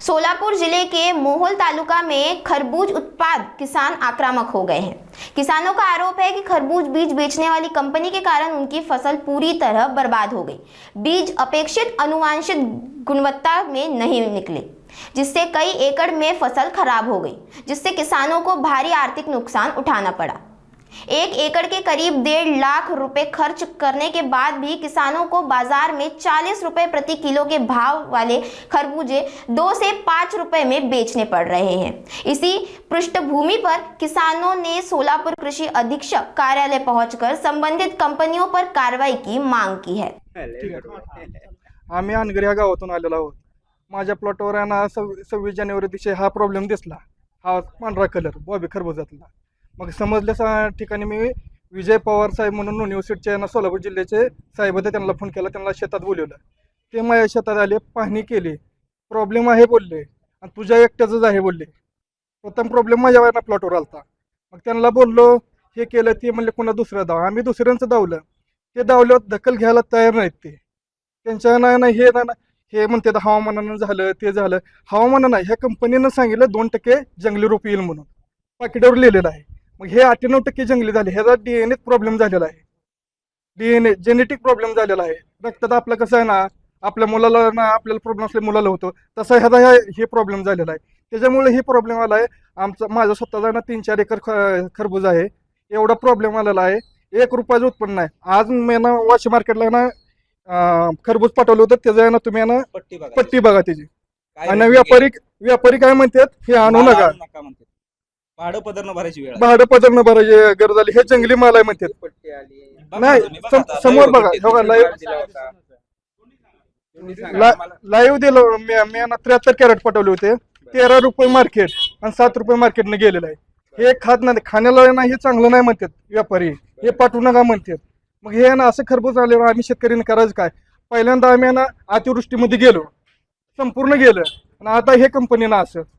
सोलापुर जिले के मोहोल तालुका में खरबूज उत्पाद किसान आक्रामक हो गए हैं। किसानों का आरोप है कि खरबूज बीज बेचने वाली कंपनी के कारण उनकी फसल पूरी तरह बर्बाद हो गई। बीज अपेक्षित अनुवांशिक गुणवत्ता में नहीं निकले, जिससे कई एकड़ में फसल खराब हो गई, जिससे किसानों को भारी आर्थिक नुकसान उठाना पड़ा। 1 एकड़ के करीब 1.5 लाख रुपए खर्च करने के बाद भी किसानों को बाजार में 40 रुपए प्रति किलो के भाव वाले खरबूजे 2 से 5 रुपए में बेचने पड़ रहे हैं। इसी पृष्ठभूमि पर किसानों ने सोलापुर कृषि अधीक्षक कार्यालय पहुंचकर संबंधित कंपनियों पर कार्रवाई की मांग की है। आम्ही अनगर या गावातून आलेलो आहोत। माझ्या प्लॉटवर आहे ना 26 जानेवारी दिवशी हा प्रॉब्लेम दिसला, हा पांढरा कलर बॉबी खरबूजातला। मग समजल्या ठिकाणी मी विजय पवार साहेब म्हणून युनिव्हर्सिटीचे ना सोलापूर जिल्ह्याचे साहेब होते, त्यांना फोन केला, त्यांना शेतात बोलवलं। ते माझ्या शेतात आले, पाहणी केली, प्रॉब्लेम आहे बोलले, आणि तुझ्या एकट्याचंच आहे बोलले। प्रथम प्रॉब्लेम माझ्या प्लॉटवर आलता। मग त्यांना बोललो, हे केलं ते म्हणले पुन्हा दुसरं दाव, आम्ही दुसऱ्यांचं दावलं, ते दावलं दखल घ्यायला तयार नाहीत। ते त्यांच्या नाही हे म्हणते हवामानानं झालं ते झालं। हवामानं नाही, ह्या कंपनीनं सांगितलं 2% जंगली रोप येईल म्हणून पाकिटावर लिहिलेलं आहे। मग हे 98% जंगली झाले, ह्याचा DNA प्रॉब्लेम झालेला आहे, DNA जेनेटिक प्रॉब्लेम झालेला आहे। रक्तात आपलं कसं आहे ना, आपल्या मुलाला ना आपल्याला प्रॉब्लेम असल्या मुलाला होतो, तसा ह्याचा हे प्रॉब्लेम झालेला आहे। त्याच्यामुळे हे प्रॉब्लेम आला आहे। माझा स्वतःचा ना 3-4 एकर खरबूज आहे, एवढा प्रॉब्लेम आलेला आहे। 1 रुपयाचं उत्पन्न आहे। आज मी ना वाशी मार्केटला ना खरबूज पाठवलं होतं, त्याचं आहे ना तुम्ही ना पट्टी बघा त्याची। आणि व्यापारी काय म्हणतात, हे आणू नका, भाडं पदरनं भरायची वेळ, भाडं पदरनं भरायची गरज आली, हे जंगली माल आहे म्हणतात। नाही समोर बघा, लाईव्ह दिलं मी ना 73 कॅरेट पाठवले होते, 13 रुपये मार्केट आणि 7 रुपये मार्केटने गेलेलं आहे। हे खात नाही, खाण्याला ना हे चांगलं नाही म्हणतात व्यापारी, हे पाठवू नका म्हणतात। मग हे ना असं खरबूज आल्यावर आम्ही शेतकऱ्यांनी करायचं काय? पहिल्यांदा आम्ही ना अतिवृष्टीमध्ये गेलो, संपूर्ण गेलं, आणि आता हे कंपनीनं असं